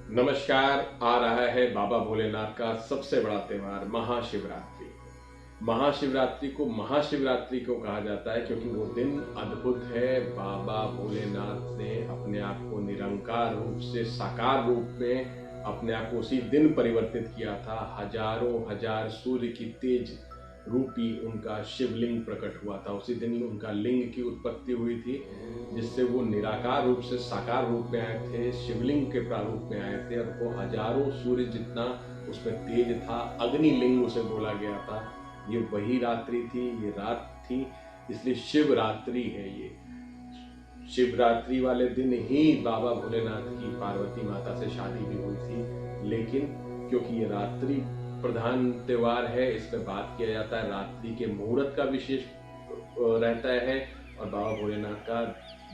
नमस्कार। आ रहा है बाबा भोलेनाथ का सबसे बड़ा त्यौहार महाशिवरात्रि। महाशिवरात्रि को कहा जाता है क्योंकि वो दिन अद्भुत है। बाबा भोलेनाथ ने अपने आप को निरंकार रूप से साकार रूप में अपने आप को उसी दिन परिवर्तित किया था। हजारों हजार सूर्य की तेज रूपी उनका शिवलिंग प्रकट हुआ था। उसी दिन उनका लिंग की उत्पत्ति हुई थी, जिससे वो निराकार रूप से साकार रूप में आए थे, शिवलिंग के प्रारूप में आए थे। और वो हजारों सूर्य जितना उसमें तेज था, अग्निलिंग उसे बोला गया था। ये वही रात्रि थी, ये रात थी, इसलिए शिवरात्रि है। ये शिवरात्रि वाले दिन ही बाबा भोलेनाथ की पार्वती माता से शादी भी हुई थी। लेकिन क्योंकि ये रात्रि प्रधान त्योहार है, इस पर बात किया जाता है। रात्रि के मुहूर्त का विशेष रहता है और बाबा भोलेनाथ का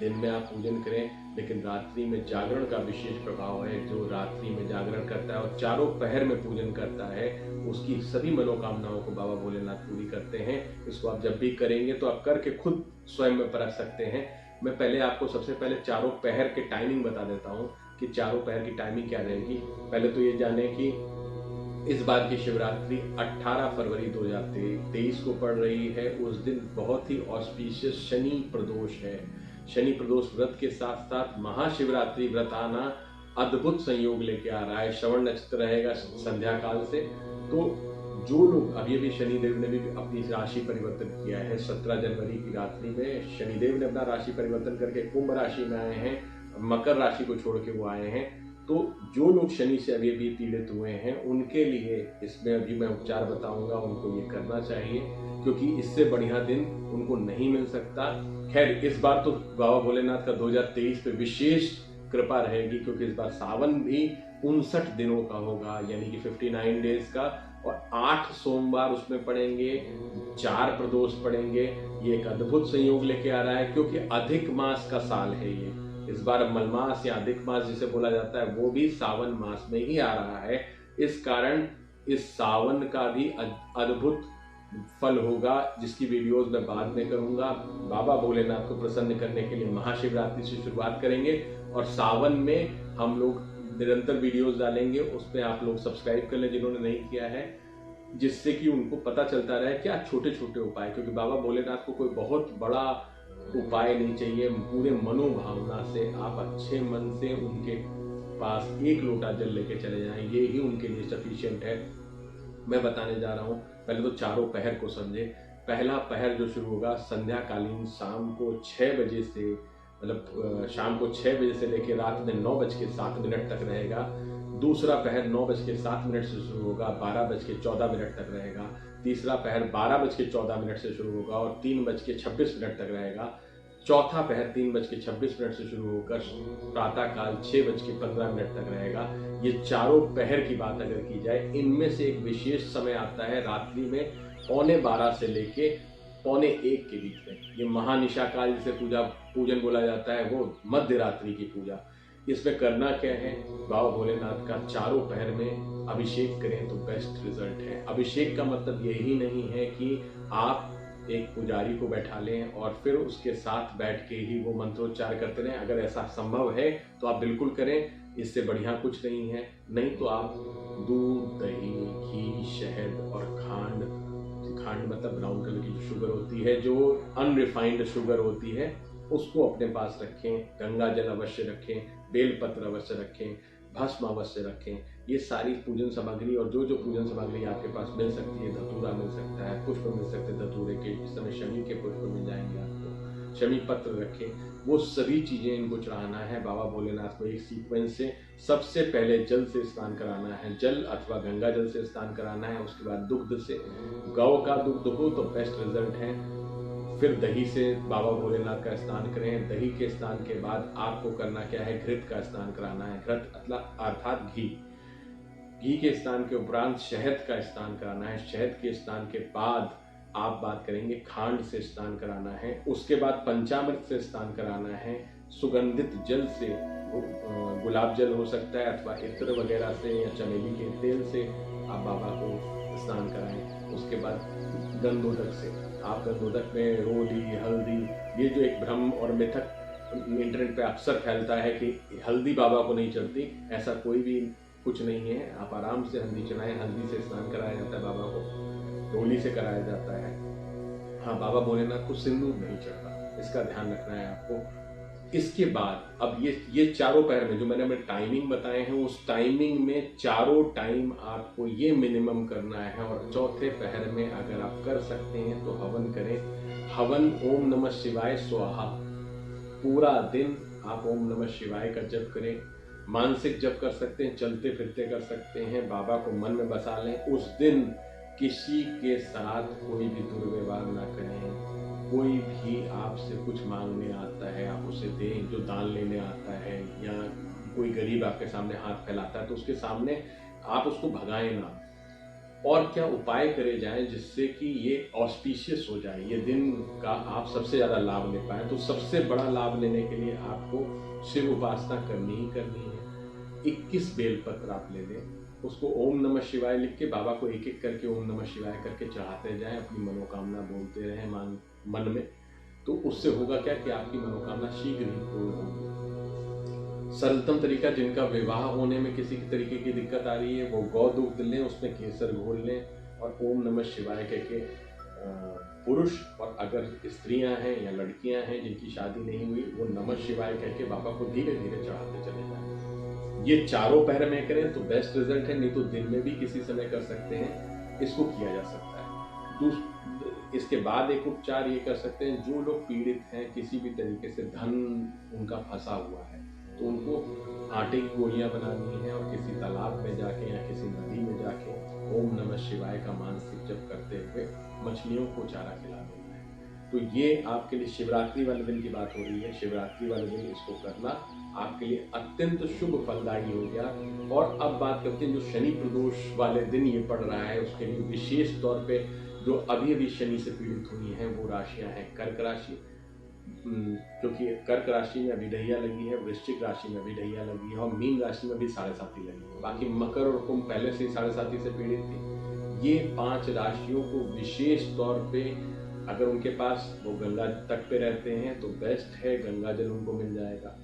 दिन में आप पूजन करें, लेकिन रात्रि में जागरण का विशेष प्रभाव है। जो रात्रि में जागरण करता है और चारों पहर में पूजन करता है, उसकी सभी मनोकामनाओं को बाबा भोलेनाथ पूरी करते हैं। इसको आप जब भी करेंगे तो आप करके खुद स्वयं में परख सकते हैं। मैं पहले आपको सबसे पहले चारों पहर के टाइमिंग बता देता हूँ कि चारों पहर की टाइमिंग क्या रहेगी। पहले तो ये जाने कि इस बार की शिवरात्रि 18 फरवरी 2023 को पड़ रही है। उस दिन बहुत ही ऑस्पिशियस शनि प्रदोष है। शनि प्रदोष व्रत के साथ साथ महाशिवरात्रि व्रत आना अद्भुत संयोग लेके आ रहा है। श्रवण नक्षत्र रहेगा संध्या काल से। तो जो लोग अभी शनिदेव ने भी अपनी राशि परिवर्तन किया है, 17 जनवरी की रात्रि में शनिदेव ने अपना राशि परिवर्तन करके कुंभ राशि में आए हैं, मकर राशि को छोड़ के वो आए हैं। तो जो लोग शनि से अभी पीड़ित हुए हैं, उनके लिए इसमें अभी मैं उपचार बताऊंगा, उनको ये करना चाहिए, क्योंकि इससे बढ़िया दिन उनको नहीं मिल सकता। खैर, इस बार तो बाबा भोलेनाथ का 2023 पे विशेष कृपा रहेगी, क्योंकि इस बार सावन भी 59 दिनों का होगा, यानी कि 59 डेज का, और 8 सोमवार उसमें पड़ेंगे, 4 प्रदोष पड़ेंगे। ये एक अद्भुत संयोग लेके आ रहा है, क्योंकि अधिक मास का साल है ये। इस बार मलमास या अधिक मास जिसे बोला जाता है, वो भी सावन मास में ही आ रहा है। इस कारण इस सावन का भी अद्भुत फल होगा, जिसकी वीडियोस मैं बाद में करूंगा। बाबा भोलेनाथ को प्रसन्न करने के लिए महाशिवरात्रि से शुरुआत करेंगे और सावन में हम लोग निरंतर वीडियोस डालेंगे। उस पर आप लोग सब्सक्राइब कर लें जिन्होंने नहीं किया है, जिससे कि उनको पता चलता रहे क्या छोटे छोटे उपाय, क्योंकि बाबा भोलेनाथ को कोई बहुत बड़ा उपाय नहीं चाहिए। पूरे मनोभावना से आप अच्छे मन से उनके पास 1 लोटा जल लेके चले जाएं, ये ही उनके लिए सफिशिएंट है। मैं बताने जा रहा हूँ, पहले तो चारों पहर को समझे। पहला पहर जो शुरू होगा संध्या कालीन शाम को 6 बजे से, मतलब शाम को 6 बजे से लेकर रात में 9:07 तक रहेगा। दूसरा पहर 9:07 से शुरू होगा, 12:14 तक रहेगा। तीसरा पहर 12:14 से शुरू होगा और 3:26 तक रहेगा। चौथा पहर 3:26 से शुरू होकर प्रातः काल 6:15 तक रहेगा। ये चारों पहर की बात अगर की जाए, इनमें से एक विशेष समय आता है रात्रि में 12:15 से लेके 1:45 के बीच में। ये महानिशा काल जिसे पूजन बोला जाता है, वो मध्य रात्रि की पूजा। इसमें करना क्या है, बाबा भोलेनाथ का चारों पहर में अभिषेक करें तो बेस्ट रिजल्ट है। अभिषेक का मतलब यही नहीं है कि आप एक पुजारी को बैठा लें और फिर उसके साथ बैठ के ही वो मंत्रोच्चार करते रहें। अगर ऐसा संभव है तो आप बिल्कुल करें, इससे बढ़िया कुछ नहीं है। नहीं तो आप दूध, दही, घी, शहद और खांड मतलब ब्राउन कलर की शुगर होती है, जो अनरिफाइंड शुगर होती है, उसको अपने पास रखें। गंगा जल अवश्य रखें, बेलपत्र अवश्य रखें, भस्म अवश्य रखें। ये सारी पूजन सामग्री, और जो पूजन सामग्री आपके पास मिल सकती है, धतूरा मिल सकता है, पुष्प मिल सकते हैं धतूरे के, इस समय शमी के पुष्प मिल जाएंगे आपको, शमी पत्र रखें। वो सभी चीजें इनको चढ़ाना है बाबा भोलेनाथ को एक सीक्वेंस से। सबसे पहले जल से स्नान कराना है, जल अथवा गंगा जल से स्नान कराना है। उसके बाद दुग्ध से, गौ का दुग्ध हो तो बेस्ट रिजल्ट है। फिर दही से बाबा भोलेनाथ का स्नान करें। दही के स्नान के बाद आपको करना क्या है, घृत का स्नान कराना है। घृत अर्थात घी के स्नान के उपरांत शहद का स्नान कराना है। शहद के स्नान के बाद आप बात करेंगे खांड से स्नान कराना है। उसके बाद पंचामृत से स्नान कराना है। सुगंधित जल से, गुलाब जल हो सकता है अथवा इत्र वगैरह से या चमेली के तेल से आप बाबा को स्नान कराएं। उसके बाद गंधोदक से, आप गंधोदक में रोली, हल्दी, ये जो एक भ्रम और मिथक इंटरनेट पे अक्सर फैलता है कि हल्दी बाबा को नहीं चढ़ती, ऐसा कोई भी कुछ नहीं है। आप आराम से हल्दी चढ़ाएं। हल्दी से स्नान कराया जाता है बाबा को, डोली से कराया जाता है। हाँ, बाबा भोलेनाथ को सिंदूर नहीं चढ़ता, इसका ध्यान रखना है आपको। इसके बाद अब ये चारों पहर में जो मैंने अपने टाइमिंग बताए हैं, उस टाइमिंग में चारों टाइम आपको ये मिनिमम करना है। और चौथे पहर में अगर आप कर सकते हैं तो हवन करें। हवन ओम नमः शिवाय स्वाहा, पूरा दिन आप ओम नमः शिवाय का जप करें। मानसिक जप कर सकते हैं, चलते फिरते कर सकते हैं, बाबा को मन में बसा लें। उस दिन किसी के साथ कोई भी दुर्व्यवहार ना करें। कोई भी आपसे कुछ मांगने आता है आप उसे दें, जो दान लेने आता है या कोई गरीब आपके सामने हाथ फैलाता है तो उसके सामने आप उसको भगाएं ना। और क्या उपाय करे जाएं जिससे कि ये ऑस्पिशियस हो जाए, ये दिन का आप सबसे ज़्यादा लाभ ले पाएँ। तो सबसे बड़ा लाभ लेने के लिए आपको शिव उपासना करनी ही करनी है। 21 बेलपत्र आप ले लें, उसको ओम नमः शिवाय लिख के बाबा को एक एक करके ओम नमः शिवाय करके चढ़ाते जाएं। अपनी मनोकामना बोलते रहें मन में, तो उससे होगा क्या कि आपकी मनोकामना शीघ्र ही पूर्ण होगी। सरलतम तरीका, जिनका विवाह होने में किसी तरीके की दिक्कत आ रही है वो गौ दूध लें, उसमें केसर घोल लें और ओम नमः शिवाय कह के पुरुष, और अगर स्त्रियां हैं या लड़कियां हैं जिनकी शादी नहीं हुई, वो नमः शिवाय कह के बाबा को धीरे धीरे चढ़ाते चले जाएं। ये चारों पहर में करें तो बेस्ट रिजल्ट है, नहीं तो दिन में भी किसी समय कर सकते हैं, इसको किया जा सकता है। इसके बाद एक उपचार ये कर सकते हैं, जो लोग पीड़ित हैं किसी भी तरीके से धन उनका फंसा हुआ है तो उनको आटे की गोलियां बनानी है और किसी तालाब में जाके या किसी नदी में जाके ओम नमः शिवाय का मानसिक जप करते हुए मछलियों को चारा खिला देना है। तो ये आपके लिए शिवरात्रि वाले दिन की बात हो रही है। शिवरात्रि वाले दिन इसको करना आपके लिए अत्यंत शुभ फलदायी हो गया। और अब बात करते हैं जो शनि प्रदोष वाले दिन ये पड़ रहा है, उसके लिए विशेष तौर पे जो अभी अभी शनि से पीड़ित हुई हैं वो राशियां हैं कर्क राशि, क्योंकि कर्क राशि में अभी ढैया लगी है, वृश्चिक राशि में भी ढैया लगी है और मीन राशि में भी 7.5 लगी है। बाकी मकर और कुंभ पहले से ही 7.5 से पीड़ित थी। ये 5 राशियों को विशेष तौर पे अगर उनके पास वो गंगा तट पे रहते हैं तो बेस्ट है, गंगा जल उनको मिल जाएगा।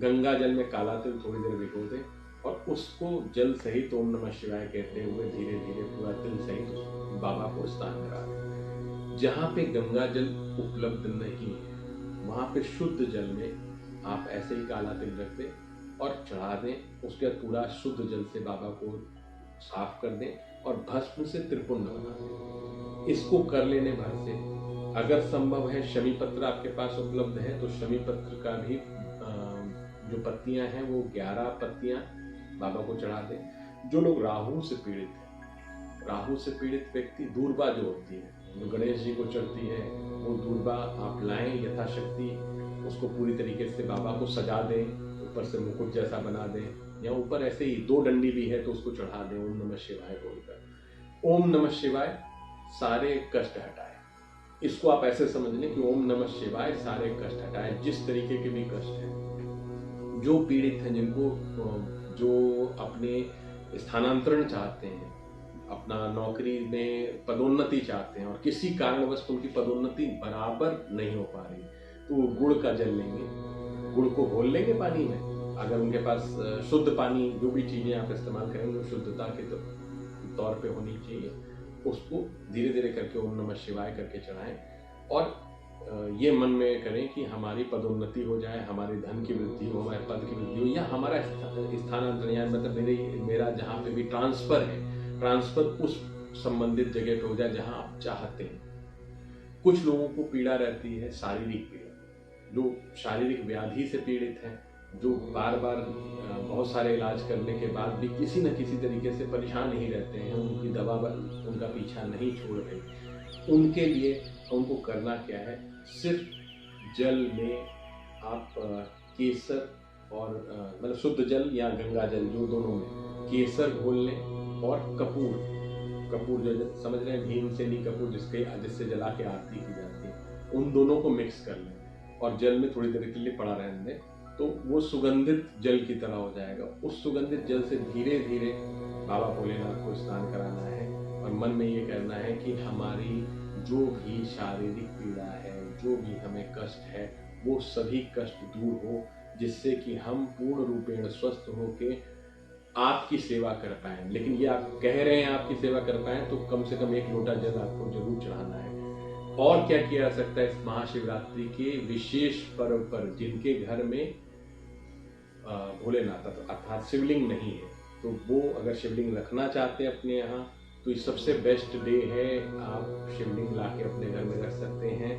गंगा जल में काला तिल थोड़ी देर भिगो दें और उसको जल सहित ओम नमः शिवाय कहते हुए धीरे धीरे पूरा तिल सहित बाबा को स्नान करा दें। जहाँ पे गंगा जल उपलब्ध नहीं है वहाँ पे शुद्ध जल में आप ऐसे ही काला तिल रख दें और चढ़ा दें। उसके बाद पूरा शुद्ध जल से बाबा को साफ कर दें और भस्म से त्रिपुंड बना दें। इसको कर लेने भर से अगर संभव है शमी पत्र आपके पास उपलब्ध है तो शमी पत्र का भी जो पत्तियां हैं वो 11 पत्तियां बाबा को चढ़ा दें। जो लोग राहु से पीड़ित हैं, राहु से पीड़ित व्यक्ति दूर्बा जो होती है जो गणेश जी को चढ़ती है वो दूर्बा आप लाएं यथाशक्ति, उसको पूरी तरीके से बाबा को सजा दें, ऊपर से मुकुट जैसा बना दें या ऊपर ऐसे ही 2 डंडी भी है तो उसको चढ़ा दें ओम नमः शिवाय बोलकर। ओम नमः शिवाय सारे कष्ट हटाए। इसको आप ऐसे समझ लें कि ओम नमः शिवाय सारे कष्ट हटाए, जिस तरीके के भी कष्ट हैं। जो पीड़ित हैं, जिनको जो अपने स्थानांतरण चाहते हैं, अपना नौकरी में पदोन्नति चाहते हैं और किसी कारणवश उनकी पदोन्नति बराबर नहीं हो पा रही, तो वो गुड़ का जल लेंगे, गुड़ को घोल लेंगे पानी में। अगर उनके पास शुद्ध पानी, जो भी चीज़ें आप इस्तेमाल करेंगे शुद्धता के तौर पे होनी चाहिए, उसको धीरे धीरे करके ओम नमः शिवाय करके चढ़ाएं और ये मन में करें कि हमारी पदोन्नति हो जाए, हमारे धन की वृद्धि हो, हमारे पद की वृद्धि हो या हमारा स्थानांतरण, या मतलब मेरा जहाँ पे भी ट्रांसफर है, ट्रांसफर उस संबंधित जगह पे हो जाए जहां आप चाहते हैं। कुछ लोगों को पीड़ा रहती है शारीरिक पीड़ा, जो शारीरिक व्याधि से पीड़ित हैं, जो बार बार बहुत सारे इलाज करने के बाद भी किसी न किसी तरीके से परेशान ही रहते हैं, उनकी दवा उनका पीछा नहीं छोड़ रही। उनके लिए उनको करना क्या है, सिर्फ जल में आप केसर और मतलब शुद्ध जल या गंगा जल, जो दोनों में केसर घोल लें और कपूर जो समझ रहे हैं, भीमसेनी कपूर जिससे जला के आरती की जाती है, उन दोनों को मिक्स कर लें और जल में थोड़ी देर के लिए पड़ा रहने दें, तो वो सुगंधित जल की तरह हो जाएगा। उस सुगंधित जल से धीरे धीरे बाबा भोलेनाथ को स्नान कराना है और मन में ये कहना है कि हमारी जो भी शारीरिक पीड़ा है, जो भी हमें कष्ट है, वो सभी कष्ट दूर हो, जिससे कि हम पूर्ण रूपेण स्वस्थ होके आपकी सेवा कर पाएँ। लेकिन ये आप कह रहे हैं आपकी सेवा कर पाएँ, तो कम से कम 1 लोटा जल आपको ज़रूर चढ़ाना है। और क्या किया जा सकता है इस महाशिवरात्रि के विशेष पर्व पर, जिनके घर में भोलेनाथ अर्थात शिवलिंग नहीं है, तो वो अगर शिवलिंग रखना चाहते हैं अपने यहाँ, तो ये सबसे बेस्ट डे है। आप शिवलिंग ला के अपने घर में रख सकते हैं।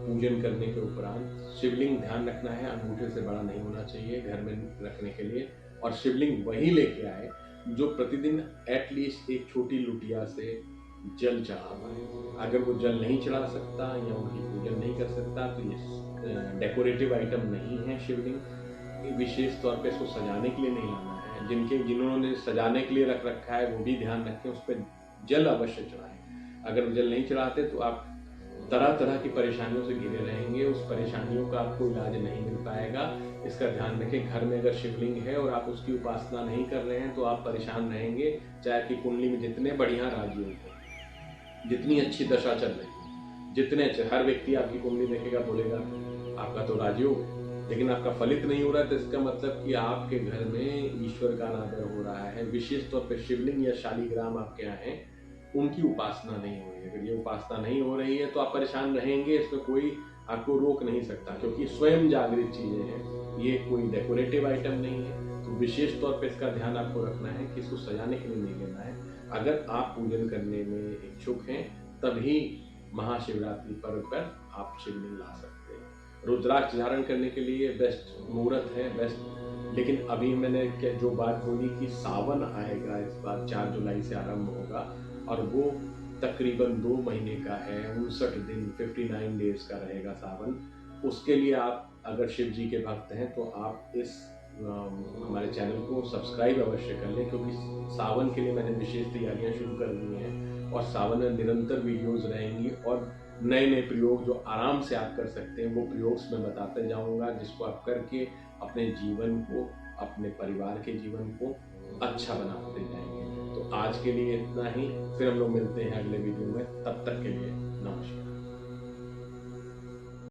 पूजन करने के उपरांत शिवलिंग, ध्यान रखना है, अंगूठे से बड़ा नहीं होना चाहिए घर में रखने के लिए। और शिवलिंग वही लेके आए जो प्रतिदिन एटलीस्ट एक छोटी लुटिया से जल चढ़ा पाए। अगर वो जल नहीं चढ़ा सकता या उनकी पूजन नहीं कर सकता, तो ये डेकोरेटिव आइटम नहीं है शिवलिंग। विशेष तौर पे इसको सजाने के लिए नहीं लाना है। जिन्होंने सजाने के लिए रख रखा है वो भी ध्यान रखें, उस पर जल अवश्य चढ़ाएं। अगर जल नहीं चढ़ाते तो आप तरह तरह की परेशानियों से घिरे रहेंगे, उस परेशानियों का आपको इलाज नहीं मिल पाएगा। इसका ध्यान रखें। घर में अगर शिवलिंग है और आप उसकी उपासना नहीं कर रहे हैं तो आप परेशान रहेंगे, चाहे आपकी कुंडली में जितने बढ़िया राजयोग हो, जितनी अच्छी दशा चल रही है, जितने अच्छे, हर व्यक्ति आपकी कुंडली देखेगा बोलेगा आपका तो राजयोग, लेकिन आपका फलित नहीं हो रहा है, तो इसका मतलब कि आपके घर में ईश्वर का अनादर हो रहा है। विशेष तौर पर शिवलिंग या शालिग्राम आपके यहाँ है, उनकी उपासना नहीं हो रही है। अगर ये उपासना नहीं हो रही है तो आप परेशान रहेंगे, इसमें कोई आपको रोक नहीं सकता, क्योंकि स्वयं जागृत चीजें हैं, ये कोई डेकोरेटिव आइटम नहीं है। तो विशेष तौर पे इसका ध्यान आपको रखना है कि इसको सजाने के लिए नहीं लेना है। अगर आप पूजन करने में इच्छुक हैं तभी महाशिवरात्रि पर्व पर आप शिवलिंग ला सकते हैं। रुद्राक्ष धारण करने के लिए बेस्ट मुहूर्त है, बेस्ट। लेकिन अभी मैंने जो बात बोली कि सावन आएगा, इस बार 4 जुलाई से आरंभ होगा और वो तकरीबन 2 महीने का है, 59 दिन, 59 डेज का रहेगा सावन। उसके लिए आप अगर शिव जी के भक्त हैं तो आप इस हमारे चैनल को सब्सक्राइब अवश्य कर लें, क्योंकि सावन के लिए मैंने विशेष तैयारियां शुरू कर दी हैं और सावन में निरंतर वीडियोस रहेंगी और नए नए प्रयोग जो आराम से आप कर सकते हैं वो प्रयोग मैं बताते जाऊंगा, जिसको आप करके अपने जीवन को, अपने परिवार के जीवन को अच्छा बनाते जाएंगे। तो आज के लिए इतना ही, फिर हम लोग मिलते हैं अगले वीडियो में। तब तक के लिए नमस्कार।